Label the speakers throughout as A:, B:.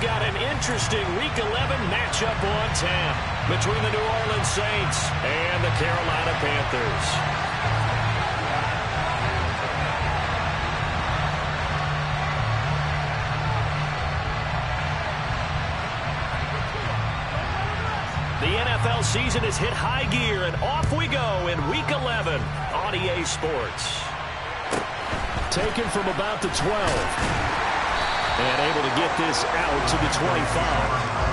A: got an interesting Week 11 matchup on tap between the New Orleans Saints and the Carolina Panthers. The NFL season has hit high gear, and off we go in Week 11 on EA Sports. Taken from about the 12. And able to get this out to the 25.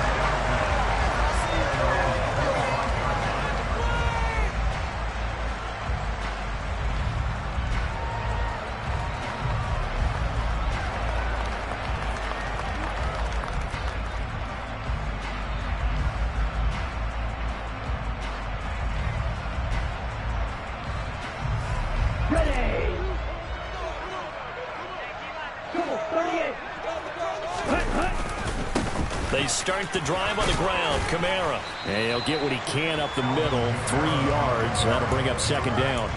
A: They start the drive on the ground. Kamara. And he'll get what he can up the middle. 3 yards. That'll bring up second down.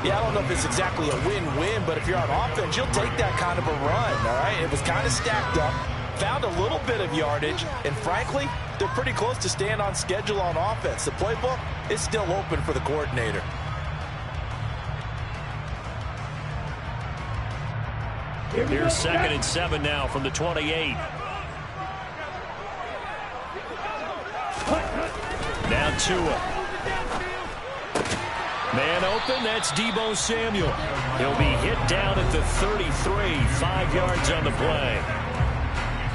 B: Yeah, I don't know if it's exactly a win-win, but if you're on offense, you'll take that kind of a run, all right? It was kind of stacked up, found a little bit of yardage, and frankly, they're pretty close to staying on schedule on offense. The playbook is still open for the coordinator.
A: Here's 2nd and 7 now from the 28. Now Tua. Man open, that's Deebo Samuel. He'll be hit down at the 33, 5 yards on the play.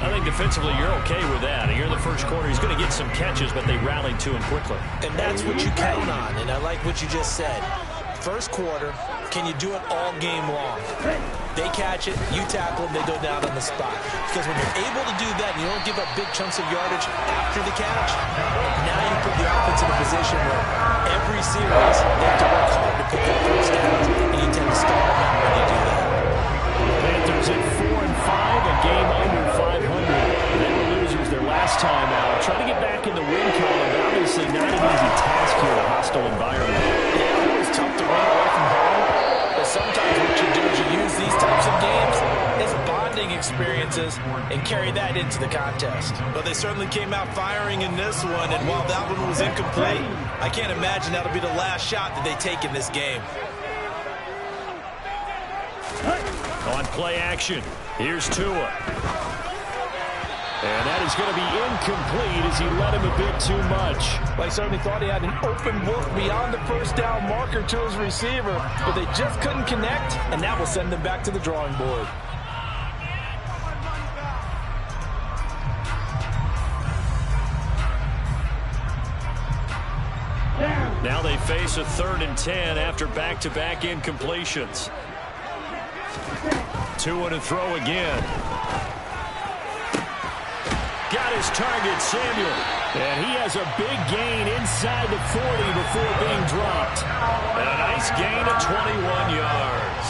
A: I think defensively you're okay with that. Here in the first quarter, he's going to get some catches, but they rallied to him quickly.
B: And that's what you count on, and I like what you just said. First quarter, can you do it all game long? They catch it, you tackle them, they go down on the spot. Because when you're able to do that and you don't give up big chunks of yardage after the catch, now you put the offense in a position where every series they have to work hard to pick up first downs, and you tend to stall them out when you do that.
A: Panthers at 4-5, a game under 500. They were losers their last time out. Trying to get back in the win column, but obviously not an easy task here in a hostile environment.
B: Yeah, it's tough to run away from home, but sometimes what you do is you use these types of games as bonding experiences and carry that into the contest. But they certainly came out firing in this one, and while that one was incomplete, I can't imagine that'll be the last shot that they take in this game.
A: On play action, here's Tua. And that is going to be incomplete as he led him a bit too much.
B: Well, he certainly thought he had an open look beyond the first down marker to his receiver, but they just couldn't connect, and that will send them back to the drawing board.
A: Now they face a 3rd and 10 after back-to-back incompletions. Tua to throw again. Got his target, Samuel. And he has a big gain inside the 40 before being dropped. And a nice gain of 21 yards.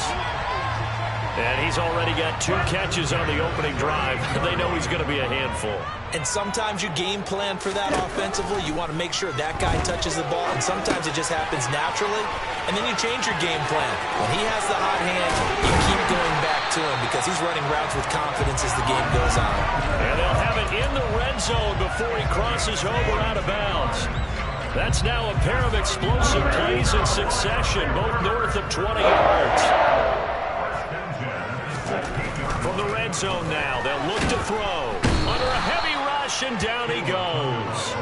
A: And he's already got 2 catches on the opening drive. They know he's going to be a handful.
B: And sometimes you game plan for that offensively. You want to make sure that guy touches the ball, and sometimes it just happens naturally. And then you change your game plan. When he has the hot hand, you keep going back to him because he's running routes with confidence as the game goes on.
A: And they'll have it in the red zone before he crosses over out of bounds. That's now a pair of explosive plays in succession, both north of 20 yards. From the red zone now, they'll look to throw. Under a heavy rush, and down he goes.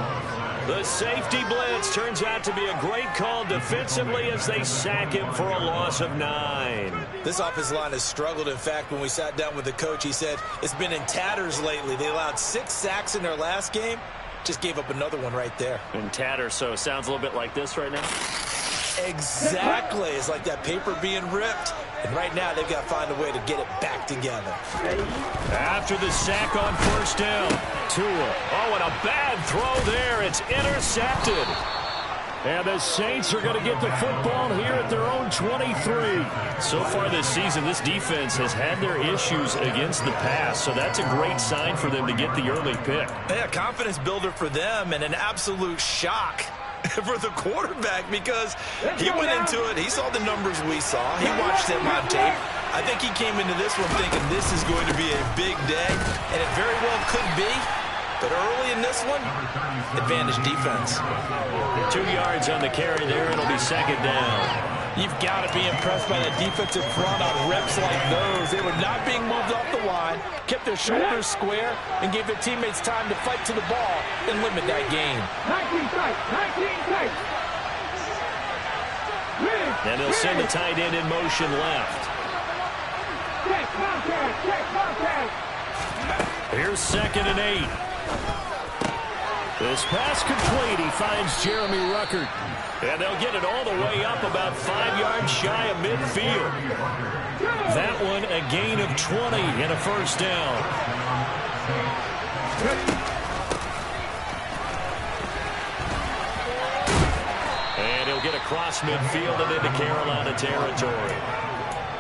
A: The safety blitz turns out to be a great call defensively as they sack him for a loss of 9.
B: This offensive line has struggled. In fact, when we sat down with the coach, he said it's been in tatters lately. They allowed 6 sacks in their last game. Just gave up another one right there.
A: In tatters, so it sounds a little bit like this right now.
B: Exactly. It's like that paper being ripped. And right now, they've got to find a way to get it back together.
A: After the sack on first down, Tua. Oh, and a bad throw there. It's intercepted. And the Saints are going to get the football here at their own 23. So far this season, this defense has had their issues against the pass. So that's a great sign for them to get the early pick.
B: Yeah, confidence builder for them and an absolute shock for the quarterback because he went into it. He saw the numbers we saw. He watched them on tape. I think he came into this one thinking this is going to be a big day, and it very well could be. But early in this one, advantage defense.
A: 2 yards on the carry there. It'll be second down.
B: You've got to be impressed by the defensive front on reps like those. They were not being moved off the line, kept their shoulders square, and gave their teammates time to fight to the ball and limit that gain.
C: 19 tight, 19 tight.
A: And they'll send the tight end in motion left.
C: Check contact, check contact.
A: Here's 2nd and 8. This pass complete. He finds Jeremy Ruckert. And they'll get it all the way up about 5 yards shy of midfield. That one a gain of 20 and a first down. And he'll get across midfield and into Carolina territory.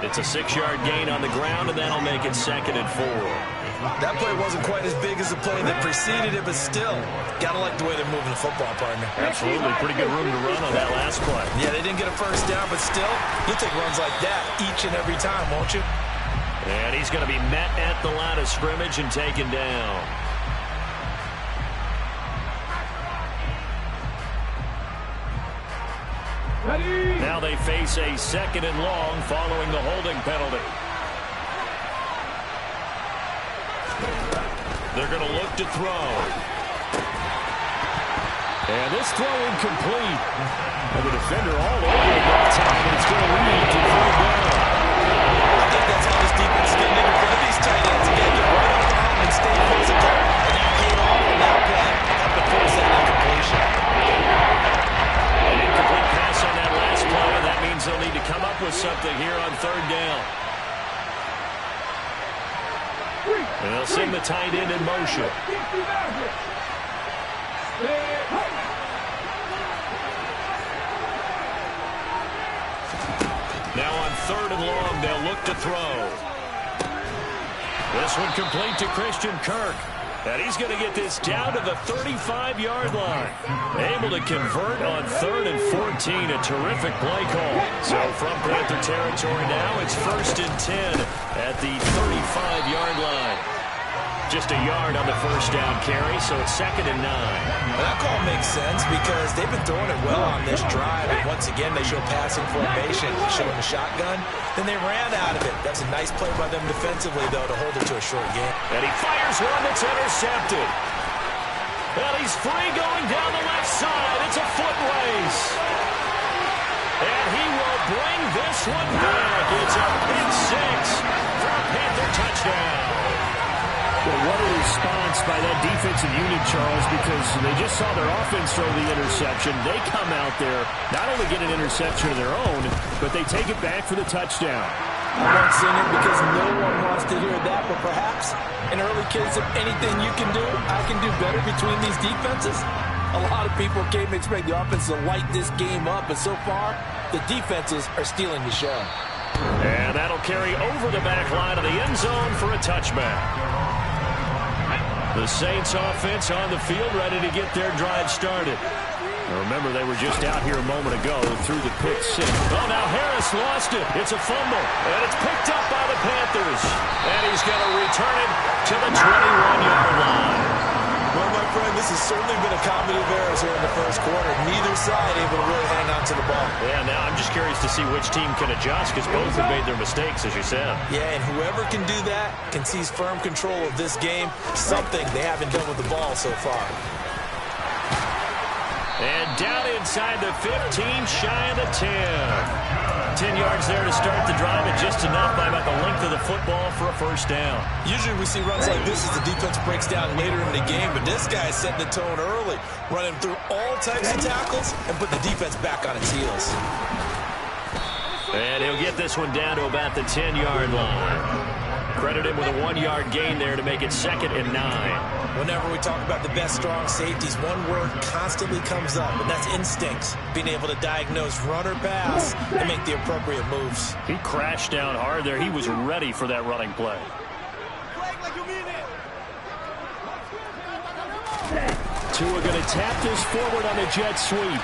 A: It's a 6-yard gain on the ground, and that'll make it 2nd and 4.
B: That play wasn't quite as big as the play that preceded it, but still, got to like the way they're moving the football, partner.
A: Absolutely. Pretty good room to run on that last play.
B: Yeah, they didn't get a first down, but still, you'll take runs like that each and every time, won't you?
A: And he's going to be met at the line of scrimmage and taken down. Now they face a 2nd and long following the holding penalty. They're going to look to throw. And this throw incomplete. And the defender all over it that time, and it's going to lead to 3rd down.
B: I think that's how this defense is getting in front of these tight ends again. Get right on behind and stay physical. And that paid off on that play. Have to force that incompletion.
A: An incomplete pass on that last play, and that means they'll need to come up with something here on 3rd down. And they'll send the tight end in motion. Now on 3rd and long, they'll look to throw. This one complete to Christian Kirk. And he's going to get this down to the 35-yard line. Able to convert on 3rd and 14. A terrific play call. So from Panther territory now, it's 1st and 10 at the 35-yard line. Just a yard on the first down carry, so it's 2nd and 9.
B: Well, that call makes sense because they've been throwing it well on this drive, and once again they show passing formation, showing the shotgun. Then they ran out of it. That's a nice play by them defensively, though, to hold it to a short game.
A: And he fires one that's intercepted. And he's free going down the left side. It's a foot race. And he will bring this one back. It's a pick 6 for a Panther touchdown. Well, what a response by that defensive unit, Charles, because they just saw their offense throw the interception. They come out there, not only get an interception of their own, but they take it back for the touchdown.
B: I'm not saying it because no one wants to hear that, but perhaps in early case of anything you can do, I can do better between these defenses. A lot of people came to expect the offense to light this game up, but so far, the defenses are stealing the show.
A: And that'll carry over the back line of the end zone for a touchback. The Saints offense on the field ready to get their drive started. Now remember, they were just out here a moment ago through the pick 6. Oh, now Harris lost it. It's a fumble, and it's picked up by the Panthers. And he's going to return it to the 21-yard line.
B: Well, my friend, this has certainly been a comedy of errors here in the first quarter. Neither side able to really hang on to the ball.
A: Yeah, now I'm just curious to see which team can adjust because both have made their mistakes, as you said.
B: Yeah, and whoever can do that can seize firm control of this game, something they haven't done with the ball so far.
A: And down inside the 15, shy of the 10. 10 yards there to start the drive, and just enough by about the length of the football for a first down.
B: Usually we see runs like this as the defense breaks down later in the game, but this guy is setting the tone early, running through all types of tackles and put the defense back on its heels.
A: And he'll get this one down to about the 10-yard line. Credit him with a 1-yard gain there to make it 2nd and 9.
B: Whenever we talk about the best strong safeties, one word constantly comes up, and that's instincts. Being able to diagnose run or pass and make the appropriate moves.
A: He crashed down hard there. He was ready for that running play. who are going to tap this forward on the jet sweep.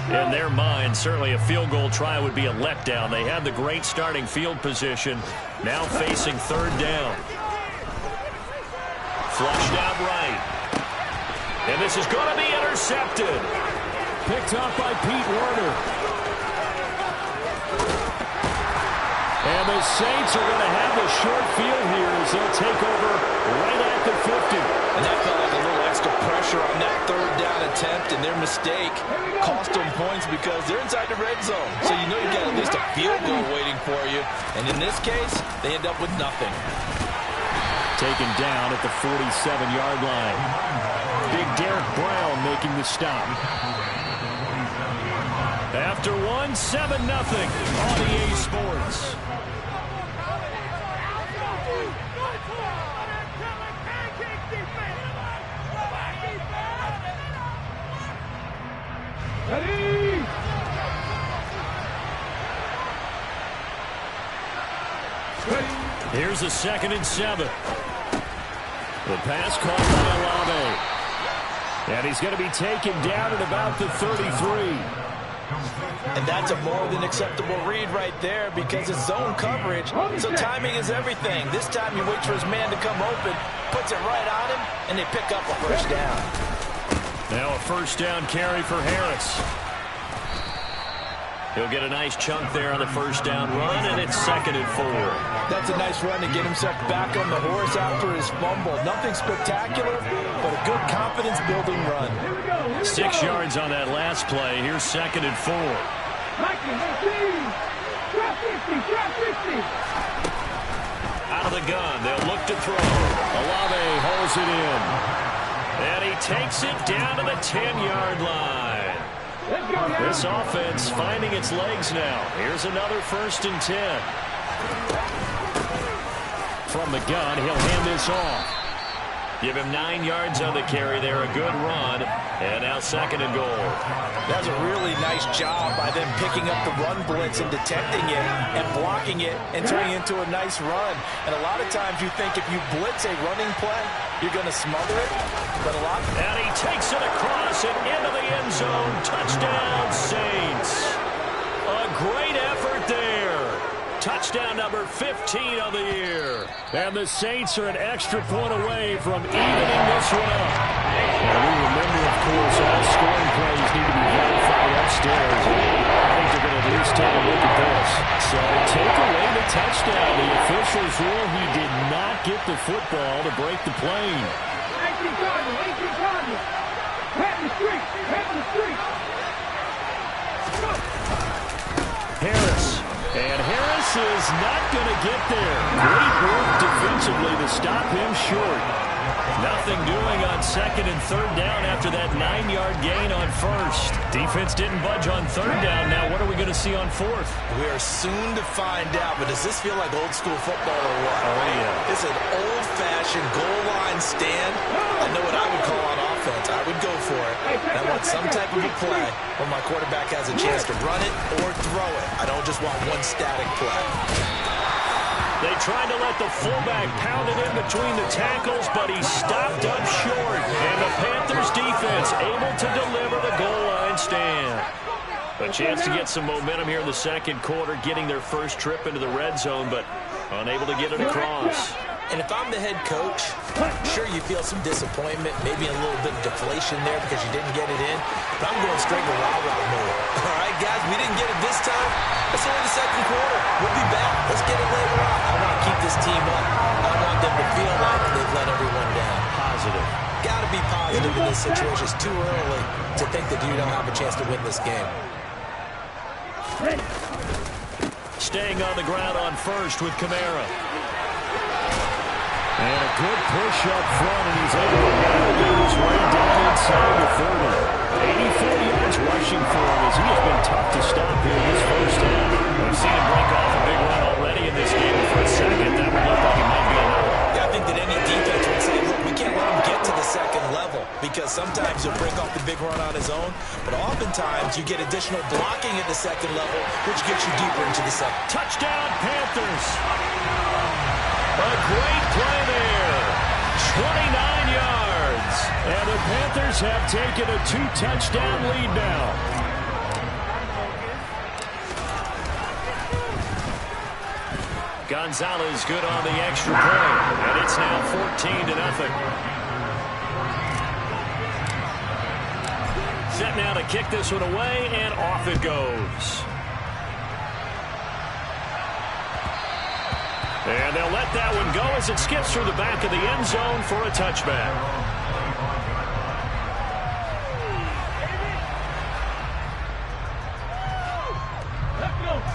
A: In their mind, certainly a field goal try would be a letdown. They had the great starting field position, now facing third down. Flushed out right. And this is going to be intercepted. Picked up by Pete Werner. And the Saints are going to have the short field here as they'll take over right at the 50.
B: And that felt like a little extra pressure on that third down attempt, and their mistake cost them points because they're inside the red zone. So you know you got at least a field goal waiting for you. And in this case, they end up with nothing.
A: Taken down at the 47-yard line. Big Derek Brown making the stop. After one, 7-0 on EA Sports.
C: Ready?
A: Here's a 2nd and 7. The pass caught by Olave. And he's going to be taken down at about the 33.
B: And that's a more than acceptable read right there because it's zone coverage, so timing is everything. This time he waits for his man to come open, puts it right on him, and they pick up a first down.
A: Now a first down carry for Harris. He'll get a nice chunk there on the first down run, and it's 2nd and 4.
B: That's a nice run to get himself back on the horse after his fumble. Nothing spectacular, but a good confidence-building run.
A: 6 yards on that last play. Here's 2nd and 4. Out of the gun. They'll look to throw. Olave holds it in. And he takes it down to the 10-yard line. This offense finding its legs now. Here's another 1st and 10. From the gun, he'll hand this off. Give him 9 yards on the carry there. A good run. And now 2nd and goal.
B: That's a really nice job by them picking up the run blitz and detecting it and blocking it and turning it into a nice run. And a lot of times you think if you blitz a running play, you're going to smother it. But a lot.
A: And he takes it across and into the end zone. Touchdown, Saints. A great effort there. Touchdown number 15 of the year. And the Saints are an extra point away from evening this one up. And we remember, of course, all scoring plays need to be verified upstairs. I think they're going to at least take a look at this. So take away the touchdown. The officials rule he did not get the football to break the plane.
C: 18 Cardinals. Head the street.
A: Harris. And Harris is not going to get there. Great work defensively to stop him short. Nothing doing on 2nd and 3rd down after that 9-yard gain on 1st. Defense didn't budge on 3rd down. Now what are we going to see on 4th?
B: We are soon to find out, but does this feel like old school football or what?
A: Oh, yeah.
B: It's an old-fashioned goal line stand. I know what I would call on offense. I would go for it. I want some type of a play where my quarterback has a chance to run it or throw it. I don't just want one static play.
A: They tried to let the fullback pound it in between the tackles, but he stopped up short. And the Panthers defense able to deliver the goal line stand. A chance to get some momentum here in the 2nd quarter, getting their first trip into the red zone, but unable to get it across.
B: And if I'm the head coach, sure you feel some disappointment, maybe a little bit of deflation there because you didn't get it in. But I'm going straight to rah-rah mode. All right, guys, we didn't get it this time. It's only the 2nd quarter. We'll be back. Let's get it later on. I want to keep this team up. I want them to feel like they've let everyone down.
A: Positive.
B: Got to be positive in this situation. It's too early to think that you don't have a chance to win this game.
A: Staying on the ground on 1st with Kamara. And a good push up front, and he's able to navigate his way down inside the 30. 84 yards rushing for him as he has been tough to stop here this first half. We've seen him break off a big run already in this game. For a second, that would look like it might be enough.
B: Yeah, I think that any defense would say, look, we can't let him get to the 2nd level. because sometimes he'll break off the big run on his own, but oftentimes you get additional blocking at the second level, which gets you deeper into the second.
A: Touchdown, Panthers. A great play there. 29 yards. And the Panthers have taken a 2-touchdown lead now. Gonzalez good on the extra point, and it's now 14-0. Set now to kick this one away, and off it goes. And they'll let that one go as it skips through the back of the end zone for a touchback.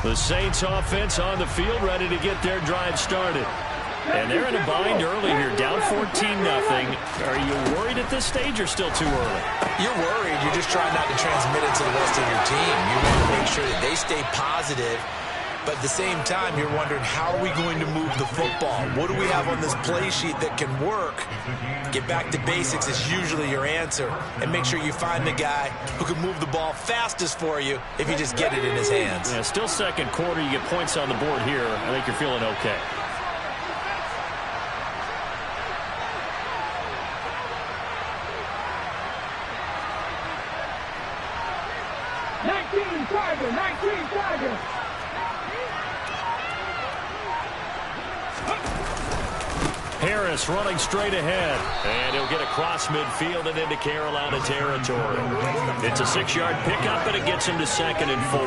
A: The Saints offense on the field ready to get their drive started. And they're in a bind early here, down 14-0. Are you worried at this stage or still too early?
B: You're worried. You're just trying not to transmit it to the rest of your team. You want to make sure that they stay positive. But at the same time, you're wondering, how are we going to move the football? What do we have on this play sheet that can work? Get back to basics is usually your answer. And make sure you find the guy who can move the ball fastest for you if you just get it in his hands.
A: Yeah, still second quarter. You get points on the board here. I think you're feeling okay.
C: Tiger.
A: Harris running straight ahead. And he'll get across midfield and into Carolina territory. It's a 6-yard pickup, and it gets him to 2nd and 4.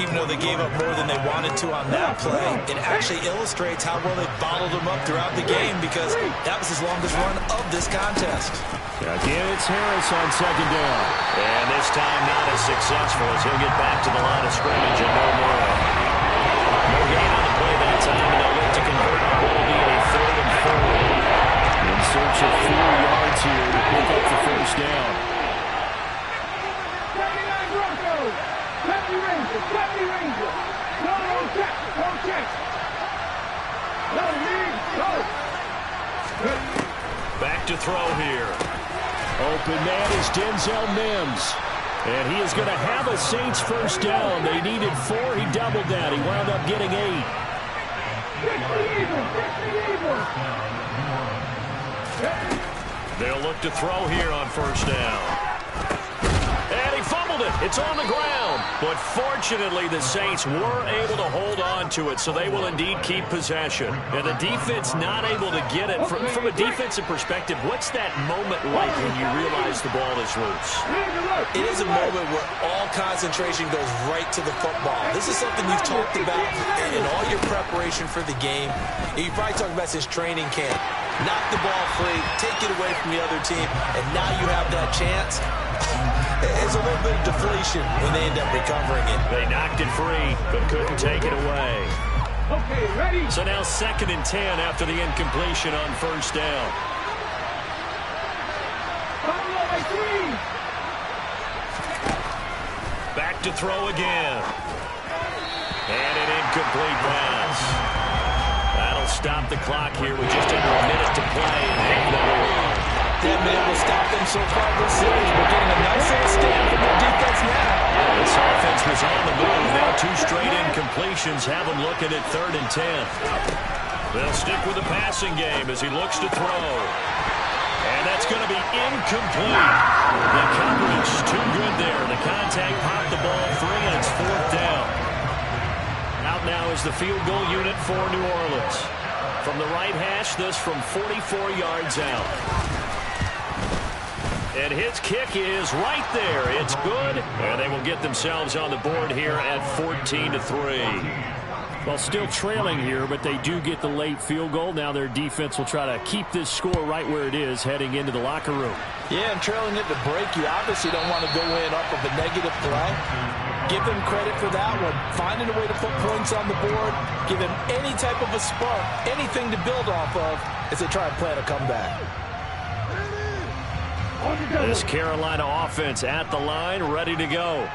B: Even though they gave up more than they wanted to on that play, it actually illustrates how well they bottled him up throughout the game, because that was his longest run of this contest.
A: Again, it's Harris on 2nd down. And this time not as successful as he'll get back to the line of scrimmage and no more. No gain on the play that time, and they'll look to convert on what will be a 3rd and 4. In search of 4 yards here to pick up the first down.
C: 79 Broncos. 70 Rangers. 70 Rangers. No check. No check. No lead. Go.
A: Back to throw here. Open man is Denzel Mims. And he is going to have a Saints first down. They needed 4. He doubled that. He wound up getting 8. They'll look to throw here on first down. And he fumbled it. It's on the ground. But fortunately, the Saints were able to hold on to it, so they will indeed keep possession. And the defense not able to get it. From a defensive perspective, what's that moment like when you realize the ball is loose?
B: It is a moment where all concentration goes right to the football. This is something you've talked about in all your preparation for the game. You probably talked about since training camp. Knock the ball free, take it away from the other team, and now you have that chance. It's a little bit of deflation when they end up recovering it.
A: They knocked it free, but couldn't take it away.
C: Okay, ready?
A: So now 2nd and 10 after the incompletion on first down. Back to throw again. And an incomplete pass. That'll stop the clock here with just under a minute to play in half number 1.
B: They haven't been able to stop them so far this series. We're getting a nice little stand from their defense now.
A: This offense was on the move. Now 2 straight incompletions have them looking at 3rd and 10. They'll stick with the passing game as he looks to throw. And that's going to be incomplete. The coverage too good there. The contact popped the ball free, and it's 4th down. Out now is the field goal unit for New Orleans. From the right hash, this from 44 yards out. And his kick is right there. It's good. And they will get themselves on the board here at 14-3. Well, still trailing here, but they do get the late field goal. Now their defense will try to keep this score right where it is heading into the locker room.
B: Yeah, and trailing it to break, you obviously don't want to go in off of a negative play. Give them credit for that one. Finding a way to put points on the board, give them any type of a spark, anything to build off of as they try and plan a comeback.
A: This Carolina offense at the line, ready to go.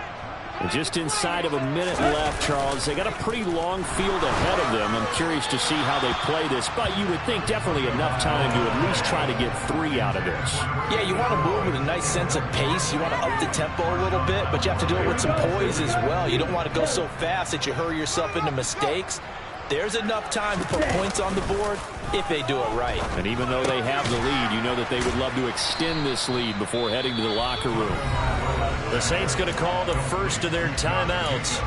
A: Just inside of a minute left, Charles. They got a pretty long field ahead of them. I'm curious to see how they play this, but you would think definitely enough time to at least try to get 3 out of this.
B: Yeah, you want to move with a nice sense of pace. You want to up the tempo a little bit, but you have to do it with some poise as well. You don't want to go so fast that you hurry yourself into mistakes. There's enough time to put points on the board if they do it right.
A: And even though they have the lead, you know that they would love to extend this lead before heading to the locker room. The Saints going to call the first of their timeouts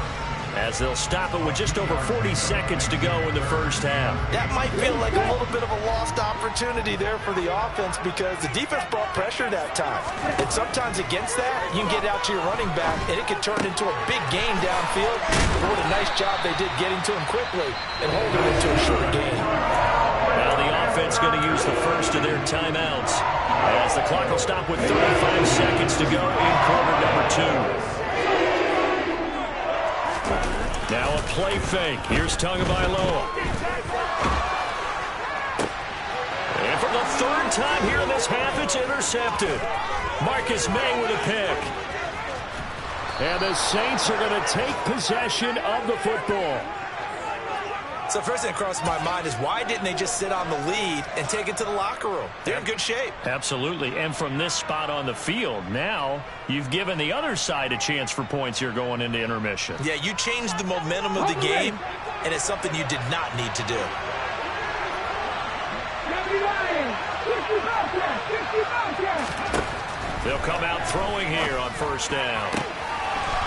A: as they'll stop it with just over 40 seconds to go in the first half.
B: That might feel like a little bit of a lost opportunity there for the offense because the defense brought pressure that time. And sometimes against that, you can get out to your running back, and it can turn into a big game downfield. But what a nice job they did getting to him quickly and holding him to a short game.
A: Now the offense going to use the first of their timeouts as the clock will stop with 35 seconds to go in quarter number 2. Now a play fake. Here's Tagovailoa. And for the 3rd time here in this half, it's intercepted. Marcus May with a pick. And the Saints are going to take possession of the football.
B: So first thing that crossed my mind is why didn't they just sit on the lead and take it to the locker room? They're in good shape.
A: Absolutely. And from this spot on the field, now you've given the other side a chance for points here going into intermission.
B: Yeah, you changed the momentum of the game, and it's something you did not need to do.
A: They'll come out throwing here on first down.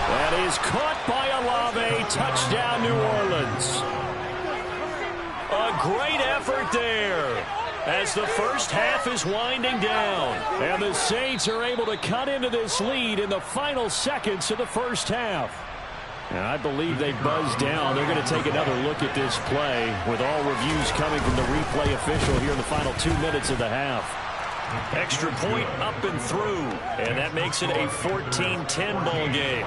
A: That is caught by Olave. Touchdown, New Orleans. A great effort there as the first half is winding down. And the Saints are able to cut into this lead in the final seconds of the first half. And I believe they buzzed down. They're going to take another look at this play with all reviews coming from the replay official here in the final 2 minutes of the half. Extra point up and through. And that makes it a 14-10 ball game.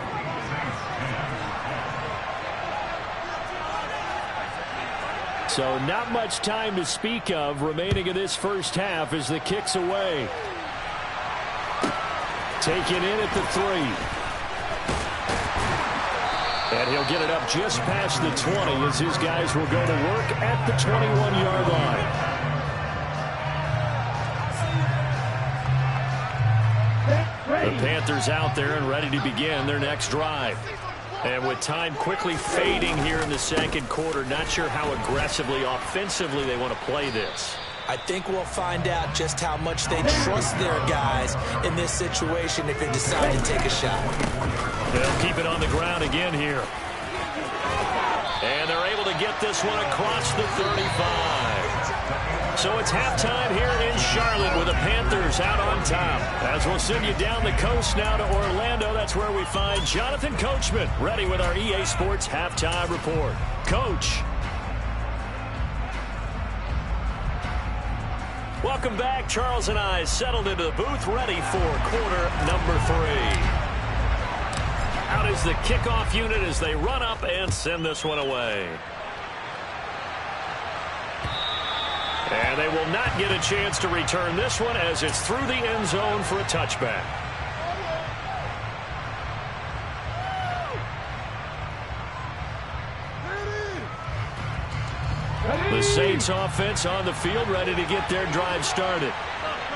A: So not much time to speak of remaining in this first half as the kick's away. Taken in at the 3. And he'll get it up just past the 20 as his guys will go to work at the 21-yard line. The Panthers out there and ready to begin their next drive. And with time quickly fading here in the second quarter, not sure how aggressively, offensively they want to play this.
B: I think we'll find out just how much they trust their guys in this situation if they decide to take a shot.
A: They'll keep it on the ground again here. And they're able to get this one across the 35. So it's halftime here in Charlotte with the Panthers out on top. As we'll send you down the coast now to Orlando, that's where we find Jonathan Coachman ready with our EA Sports Halftime Report. Coach. Welcome back. Charles and I settled into the booth ready for quarter number 3. Out is the kickoff unit as they run up and send this one away. And they will not get a chance to return this one as it's through the end zone for a touchback. The Saints offense on the field ready to get their drive started.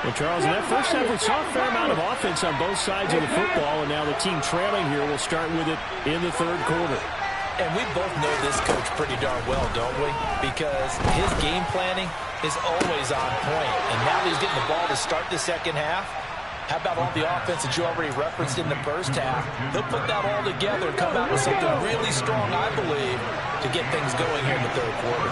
A: Well, Charles, in that first half, we saw a fair amount of offense on both sides of the football, and now the team trailing here will start with it in the third quarter.
B: And we both know this coach pretty darn well, don't we? Because his game planning is always on point. And now that he's getting the ball to start the second half, how about all the offense that you already referenced in the first half? They'll put that all together and come out with something really strong, I believe, to get things going here in the third quarter.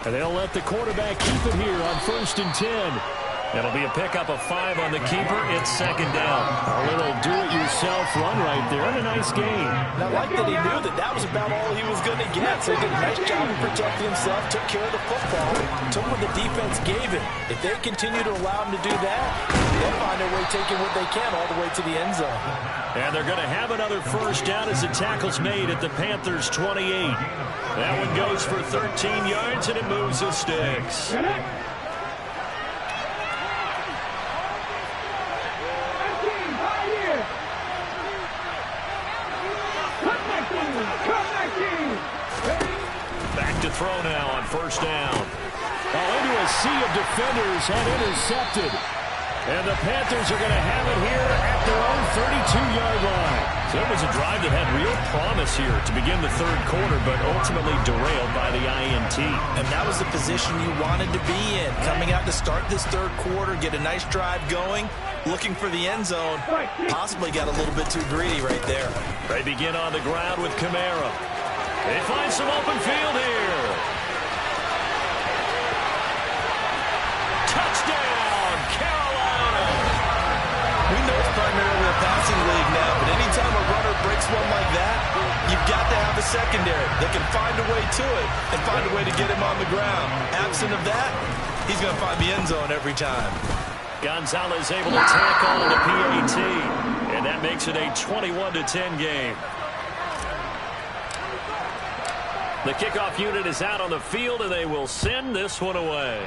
A: And they'll let the quarterback keep it here on 1st and 10. It'll be a pickup of 5 on the keeper. It's second down. A little do-it-yourself run right there and a nice gain.
B: And I like that he knew that that was about all he was going to get. So he did a nice job of protecting himself, took care of the football, took what the defense gave him. If they continue to allow him to do that, they'll find their way taking what they can all the way to the end zone.
A: And they're going to have another first down as the tackle's made at the Panthers' 28. That one goes for 13 yards, and it moves the sticks. Back to throw now on first down. Into a sea of defenders and intercepted. And the Panthers are going to have it here at their own 32-yard line. So it was a drive that had real promise here to begin the third quarter, but ultimately derailed by the INT.
B: And that was the position you wanted to be in. Coming out to start this third quarter, get a nice drive going, looking for the end zone. Possibly got a little bit too greedy right there.
A: They begin on the ground with Kamara. They find some open field here. Touchdown, Carolina!
B: We know it's primarily a passing league now, but anytime a runner breaks one like that, you've got to have a secondary that can find a way to it and find a way to get him on the ground. Absent of that, he's going to find the end zone every time.
A: Gonzalez able to tack on the PAT, and that makes it a 21-10 game. The kickoff unit is out on the field, and they will send this one away.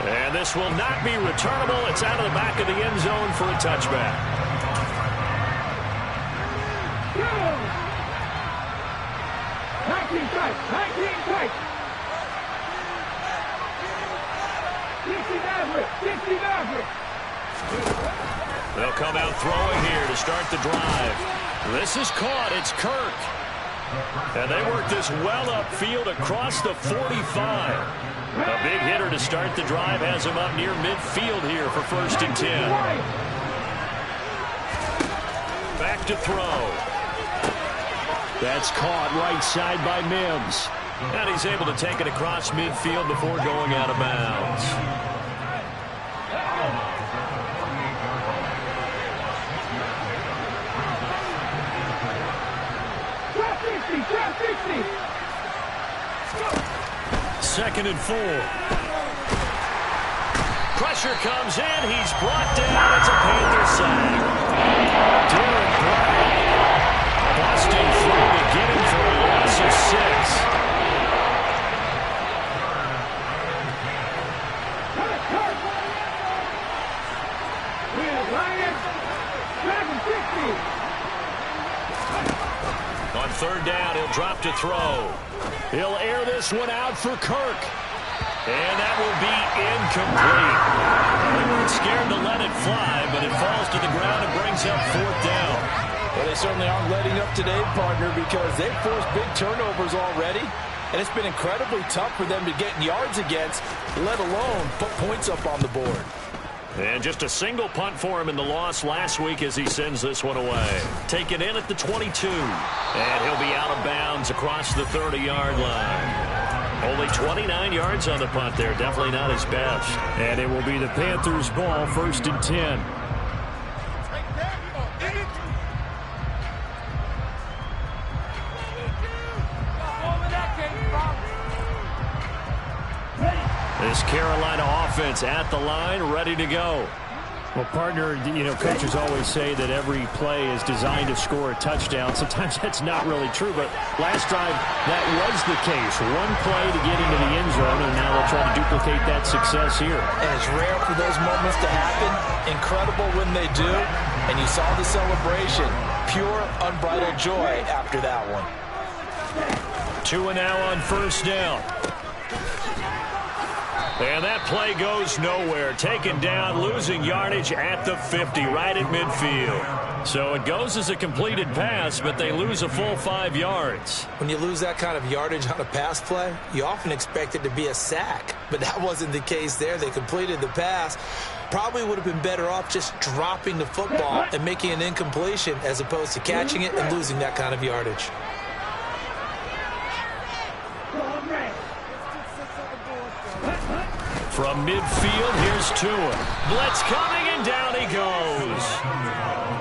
A: And this will not be returnable. It's out of the back of the end zone for a touchback.
C: 19 strikes. 60 Maverick.
A: They'll come out throwing here to start the drive. This is caught. It's Kirk. And they work this well upfield across the 45. A big hitter to start the drive has him up near midfield here for 1st and 10. Back to throw. That's caught right side by Mims. And he's able to take it across midfield before going out of bounds. Second and 4. Pressure comes in. He's brought down. It's a Panther sack. Derek Brown busting through to get him for a loss of 6. On third down, he'll drop to throw. He'll air this one out for Kirk. And that will be incomplete. They weren't scared to let it fly, but it falls to the ground and brings up 4th down.
B: Well, they certainly aren't letting up today, partner, because they've forced big turnovers already. And it's been incredibly tough for them to get yards against, let alone put points up on the board.
A: And just a single punt for him in the loss last week as he sends this one away. Taken in at the 22. And he'll be out of bounds across the 30-yard line. Only 29 yards on the punt there. Definitely not his best. And it will be the Panthers' ball, 1st and 10. This Carolina offense at the line, ready to go. Well, partner, coaches always say that every play is designed to score a touchdown. Sometimes that's not really true, but last time that was the case. One play to get into the end zone, and now they'll try to duplicate that success here.
B: And it's rare for those moments to happen. Incredible when they do. And you saw the celebration. Pure, unbridled joy after that one.
A: 2 and now on first down. And that play goes nowhere. Taken down, losing yardage at the 50, right at midfield. So it goes as a completed pass, but they lose a full 5 yards.
B: When you lose that kind of yardage on a pass play, you often expect it to be a sack. But that wasn't the case there. They completed the pass. Probably would have been better off just dropping the football and making an incompletion as opposed to catching it and losing that kind of yardage.
A: From midfield, here's Tua. Blitz coming, and down he goes.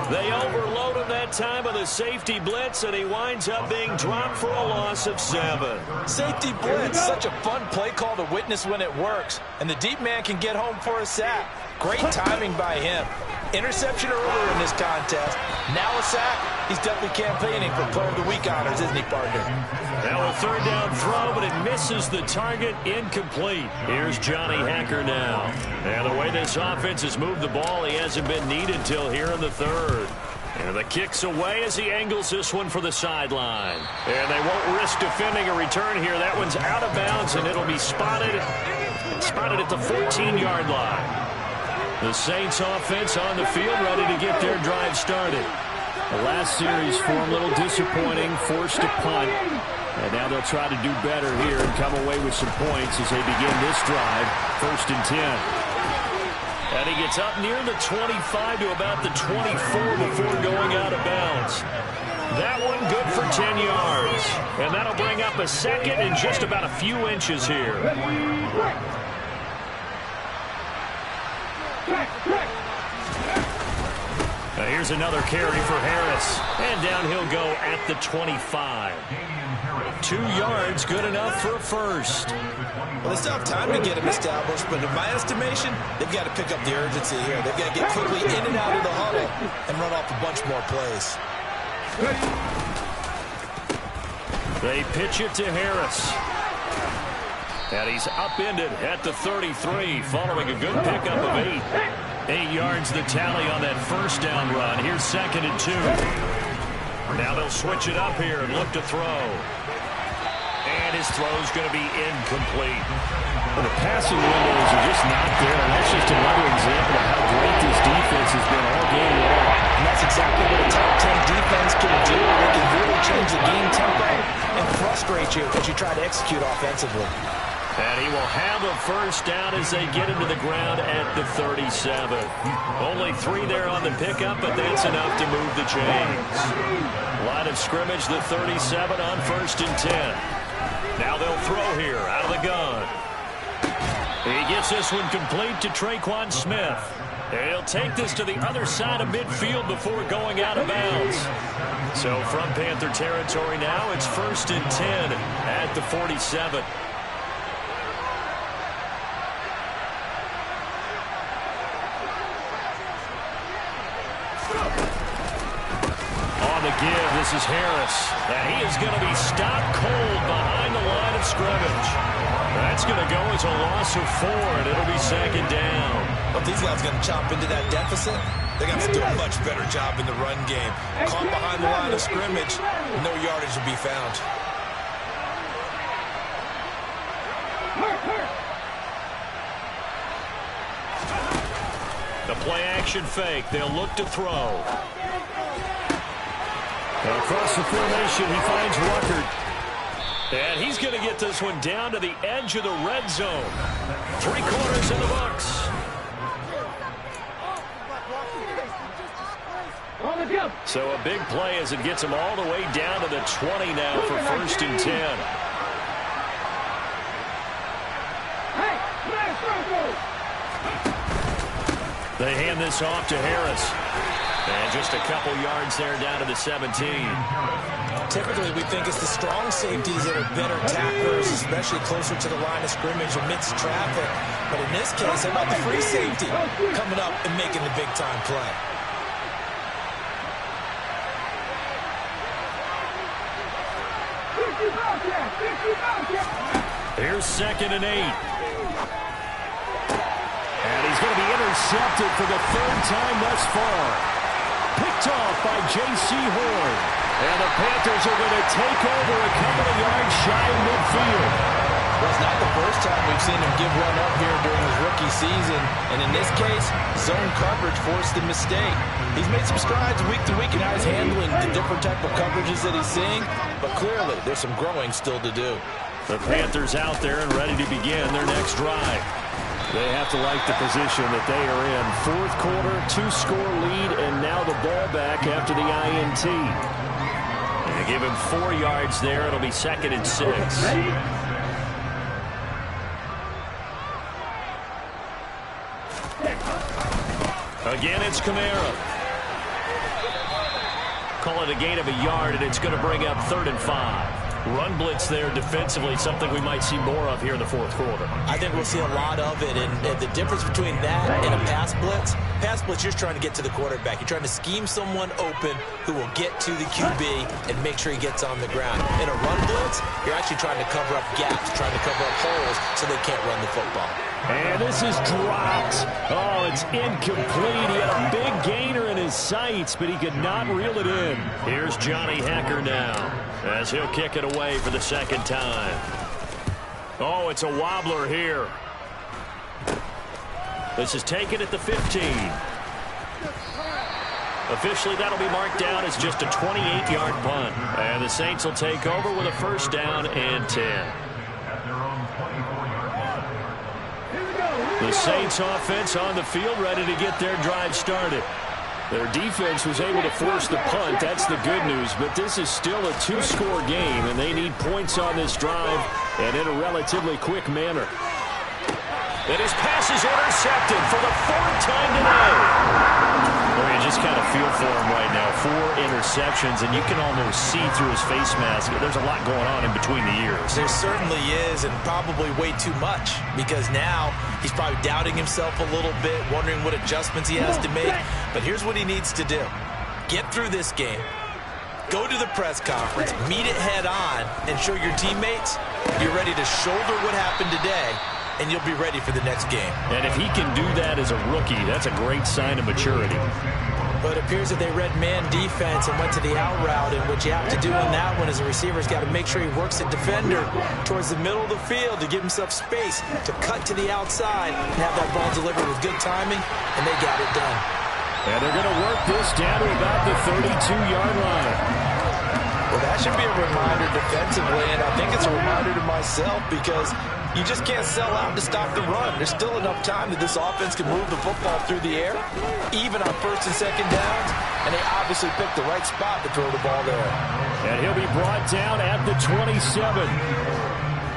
A: They overload him that time with a safety blitz, and he winds up being dropped for a loss of 7.
B: Safety blitz, such a fun play call to witness when it works. And the deep man can get home for a sack. Great timing by him. Interception earlier in this contest. Now a sack. He's definitely campaigning for Player of the Week honors, isn't he, partner?
A: Now a third down throw, but it misses the target. Incomplete. Here's Johnny Hacker now. And the way this offense has moved the ball, he hasn't been needed till here in the third. And the kick's away as he angles this one for the sideline. And they won't risk defending a return here. That one's out of bounds, and it'll be spotted at the 14-yard line. The Saints offense on the field, ready to get their drive started. The last series for them, a little disappointing, forced a punt. And now they'll try to do better here and come away with some points as they begin this drive, 1st and 10. And he gets up near the 25 to about the 24 before going out of bounds. That one good for 10 yards. And that'll bring up a second and just about a few inches here. Now here's another carry for Harris. And down he'll go at the 25. 2 yards, good enough for a first.
B: Well, they still have time to get him established, but in my estimation, they've got to pick up the urgency here. They've got to get quickly in and out of the huddle and run off a bunch more plays.
A: They pitch it to Harris. And he's upended at the 33, following a good pickup of 8. 8 yards the tally on that first down run. Here's 2nd and 2. Now they'll switch it up here and look to throw. And his throw's going to be incomplete.
D: Well, the passing windows are just not there, and that's just another example of how great this defense has been all game long.
B: And that's exactly what a top 10 defense can do. They can really change the game tempo and frustrate you as you try to execute offensively.
A: And he will have a first down as they get into the ground at the 37. Only 3 there on the pickup, but that's enough to move the chains. Line of scrimmage, the 37 on 1st and 10. Now they'll throw here out of the gun. He gets this one complete to Traquan Smith. And he'll take this to the other side of midfield before going out of bounds. So from Panther territory now, it's 1st and 10 at the 47. Give. This is Harris. And he is going to be stopped cold behind the line of scrimmage. That's going to go as a loss of 4, and it'll be 2nd down.
B: But these guys going to chop into that deficit. They're going to have to do a much better job in the run game. Caught behind the line of scrimmage, no yardage to be found.
A: The play action fake. They'll look to throw. Across the formation, he finds Ruckert. And he's going to get this one down to the edge of the red zone. 3 quarters in the books. So a big play as it gets him all the way down to the 20 now for 1st and 10. They hand this off to Harris. And just a couple yards there down to the 17.
B: Typically, we think it's the strong safeties that are better tacklers, especially closer to the line of scrimmage amidst traffic. But in this case, how about the free safety coming up and making the big-time play?
A: Here's 2nd and 8. And he's going to be intercepted for the 3rd time thus far. Picked off by J.C. Horn. And the Panthers are going to take over a couple of yards shy of midfield.
B: Well, it's not the first time we've seen him give one up here during his rookie season. And in this case, zone coverage forced the mistake. He's made some strides week to week in how he's handling the different type of coverages that he's seeing. But clearly, there's some growing still to do.
A: The Panthers out there and ready to begin their next drive. They have to like the position that they are in. 4th quarter, 2-score lead, and now the ball back after the INT. And give him 4 yards there. It'll be 2nd and 6. Again, it's Kamara. Call it a gain of a yard, and it's going to bring up 3rd and 5. Run blitz there defensively, something we might see more of here in the fourth quarter.
B: I think we'll see a lot of it, and the difference between that and a pass blitz, you're trying to get to the quarterback. You're trying to scheme someone open who will get to the QB and make sure he gets on the ground. In a run blitz, you're actually trying to cover up gaps, trying to cover up holes so they can't run the football.
A: And this is dropped. Oh, it's incomplete. He had a big gainer in his sights, but he could not reel it in. Here's Johnny Hacker now as he'll kick it away for the second time. Oh, it's a wobbler here. This is taken at the 15. Officially, that'll be marked down as just a 28-yard punt. And the Saints will take over with a first down and 10. The Saints offense on the field ready to get their drive started. Their defense was able to force the punt. That's the good news. But this is still a two-score game, and they need points on this drive and in a relatively quick manner. And his pass is intercepted for the fourth time today. Well, you just kind of feel for him right now. 4 interceptions, and you can almost see through his face mask. There's a lot going on in between the ears.
B: There certainly is, and probably way too much, because now he's probably doubting himself a little bit, wondering what adjustments he has to make. But here's what he needs to do. Get through this game. Go to the press conference, meet it head on, and show your teammates you're ready to shoulder what happened today, and you'll be ready for the next game.
A: And if he can do that as a rookie, that's a great sign of maturity.
B: But it appears that they read man defense and went to the out route, and what you have to do in that one is a receiver's got to make sure he works the defender towards the middle of the field to give himself space to cut to the outside and have that ball delivered with good timing, and they got it done.
A: And they're going to work this down to about the 32-yard line.
B: Well, that should be a reminder defensively, and I think it's a reminder to myself because you just can't sell out to stop the run. There's still enough time that this offense can move the football through the air, even on first and second downs, and they obviously picked the right spot to throw the ball there.
A: And he'll be brought down at the 27.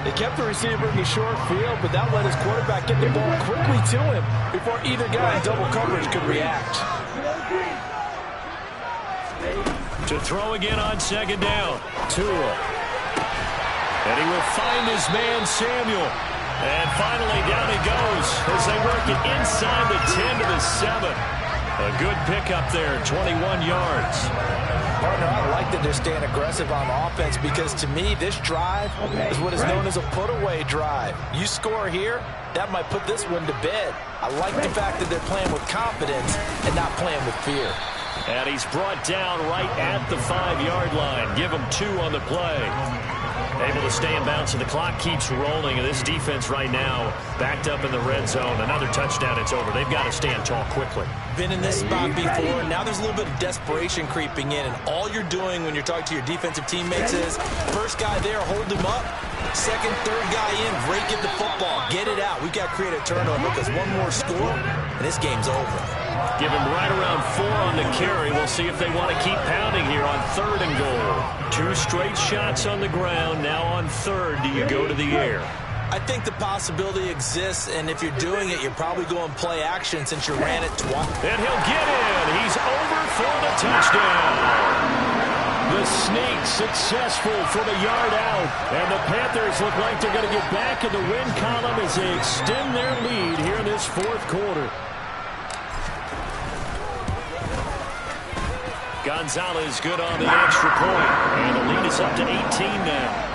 B: They kept the receiver in the short field, but that let his quarterback get the ball quickly to him before either guy in double coverage could react.
A: To throw again on second down. Tua. And he will find his man, Samuel. And finally, down he goes as they work it inside the 10 to the 7. A good pickup there, 21 yards.
B: Partner, I like that they're staying aggressive on offense because, to me, this drive is what is known as a put-away drive. You score here, that might put this one to bed. I like the fact that they're playing with confidence and not playing with fear.
A: And he's brought down right at the 5-yard line. Give him 2 on the play. Able to stay in bounds, and the clock keeps rolling. And this defense right now backed up in the red zone. Another touchdown, it's over. They've got to stand tall quickly.
B: Been in this spot before. Now there's a little bit of desperation creeping in. And all you're doing when you're talking to your defensive teammates is, first guy there, hold him up. Second, third guy in, break it the football. Get it out. We've got to create a turnover because one more score, and this game's over.
A: Give him right around 4 on the carry. We'll see if they want to keep pounding here on 3rd and goal. 2 straight shots on the ground. Now on 3rd, do you go to the air?
B: I think the possibility exists, and if you're doing it, you're probably going play action since you ran it twice.
A: And he'll get in. He's over for the touchdown. The sneak successful from a yard out. And the Panthers look like they're going to get back in the win column as they extend their lead here in this 4th quarter. Gonzalez good on the extra point. And the lead is up to 18 now.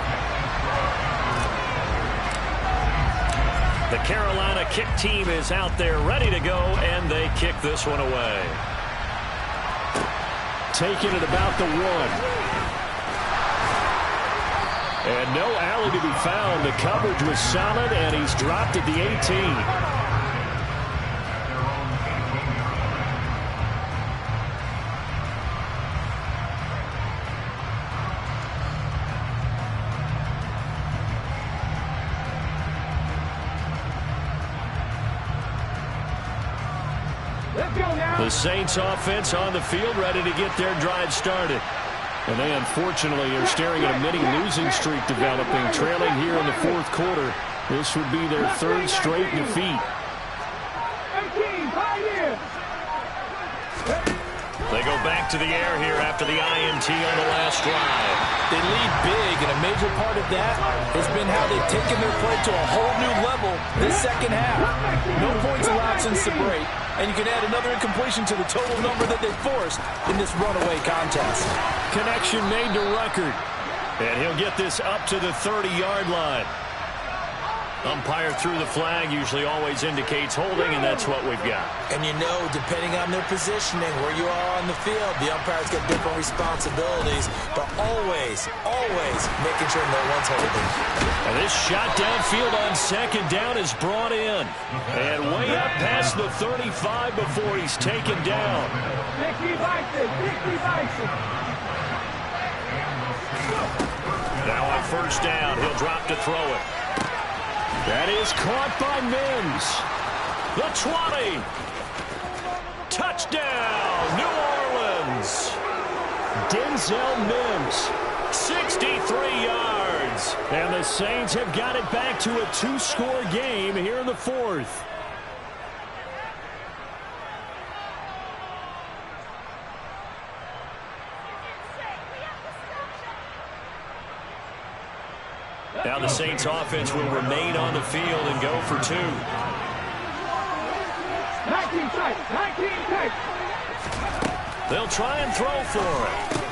A: The Carolina kick team is out there ready to go, and they kick this one away. Taking it about the 1. And no alley to be found. The coverage was solid, and he's dropped at the 18. The Saints offense on the field ready to get their drive started. And they unfortunately are staring at a mini losing streak developing, trailing here in the 4th quarter. This would be their 3rd straight defeat.
C: Hey, team, right here.
A: They go back to the air here after the INT on the last drive.
B: They lead big, and a major part of that has been how they've taken their play to a whole new level this second half. No points allowed since the break, and you can add another incompletion to the total number that they forced in this runaway contest.
A: Connection made to Ruckert, and he'll get this up to the 30-yard line. Umpire threw the flag, usually always indicates holding, and that's what we've got.
B: And you know, depending on their positioning, where you are on the field, the umpire's got different responsibilities, but always, always making sure no one's holding.
A: And this shot downfield on second down is brought in. And way up past the 35 before he's taken down. Now on first down, he'll drop to throw it. That is caught by Mims. The 20. Touchdown, New Orleans. Denzel Mims, 63 yards. And the Saints have got it back to a 2-score game here in the fourth. Now the Saints offense will remain on the field and go for 2.
C: 19 tight.
A: They'll try and throw for it.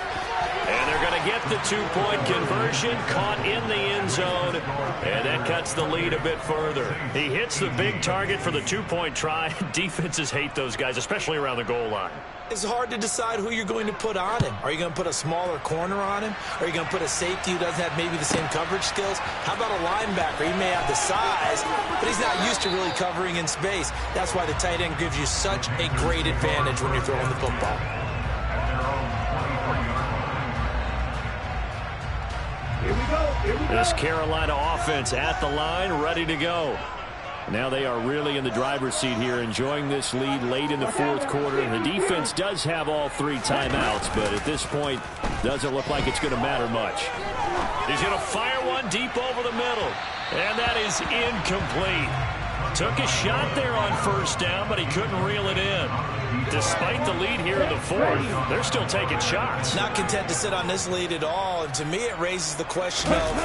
A: And they're going to get the 2-point conversion, caught in the end zone, and that cuts the lead a bit further. He hits the big target for the 2-point try. Defenses hate those guys, especially around the goal line.
B: It's hard to decide who you're going to put on him. Are you going to put a smaller corner on him? Are you going to put a safety who doesn't have maybe the same coverage skills? How about a linebacker? He may have the size, but he's not used to really covering in space. That's why the tight end gives you such a great advantage when you're throwing the football.
A: This Carolina offense at the line, ready to go. Now they are really in the driver's seat here, enjoying this lead late in the fourth quarter. And the defense does have all 3 timeouts, but at this point, doesn't look like it's going to matter much. He's going to fire one deep over the middle, and that is incomplete. Took a shot there on first down, but he couldn't reel it in. Despite the lead here in the fourth, they're still taking shots.
B: Not content to sit on this lead at all, and to me it raises the question of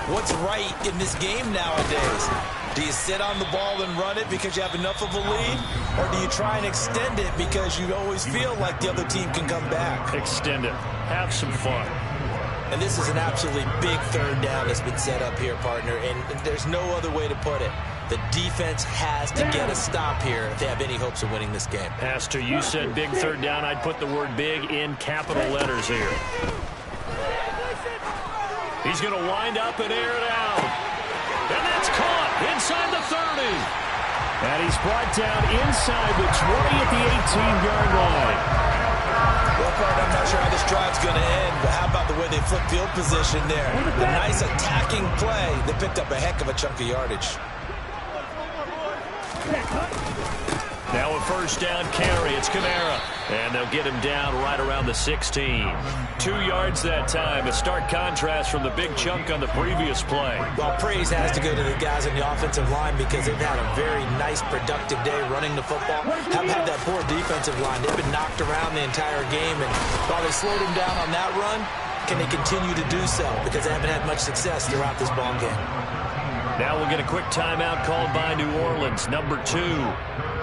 B: what's right in this game nowadays. Do you sit on the ball and run it because you have enough of a lead? Or do you try and extend it because you always feel like the other team can come back?
A: Extend it. Have some fun.
B: And this is an absolutely big third down that's been set up here, partner, and there's no other way to put it. The defense has to get a stop here if they have any hopes of winning this game.
A: Pastor, you said big third down. I'd put the word big in capital letters here. He's going to wind up and air it out. And that's caught inside the 30. And he's brought down inside the 20 at the 18-yard line.
B: Well, partner, I'm not sure how this drive's going to end, but how about the way they flip field position there? A nice attacking play. They picked up a heck of a chunk of yardage.
A: Now a first down carry. It's Kamara. And they'll get him down right around the 16. 2 yards that time. A stark contrast from the big chunk on the previous play.
B: Well, praise has to go to the guys on the offensive line because they've had a very nice, productive day running the football. How about that poor defensive line? They've been knocked around the entire game, and while they slowed him down on that run, can they continue to do so? Because they haven't had much success throughout this ball game.
A: Now we'll get a quick timeout called by New Orleans, number 2.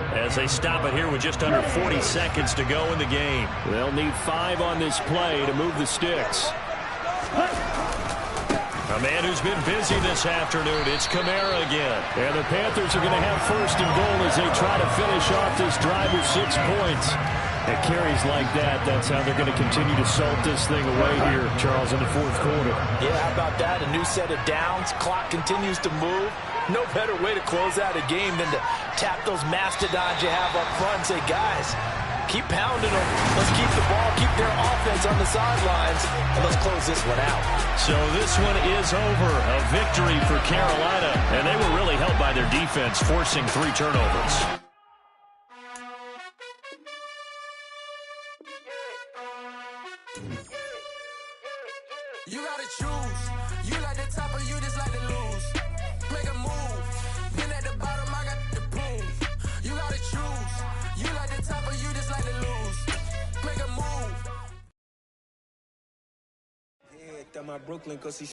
A: As they stop it here with just under 40 seconds to go in the game. They'll need 5 on this play to move the sticks. A man who's been busy this afternoon, it's Kamara again. And the Panthers are going to have first and goal as they try to finish off this drive with 6 points. At carries like that, that's how they're going to continue to salt this thing away here, Charles, in the fourth quarter.
B: Yeah, how about that? A new set of downs. Clock continues to move. No better way to close out a game than to tap those mastodons you have up front and say, guys, keep pounding them. Let's keep the ball, keep their offense on the sidelines, and let's close this one out.
A: So this one is over. A victory for Carolina, and they were really helped by their defense, forcing 3 turnovers.
E: You gotta choose. You like the top or you just like to lose. Make a move. Been at the bottom, I got the proof. You gotta choose. You like the top or you just like to lose. Make a move. at my Brooklyn cause he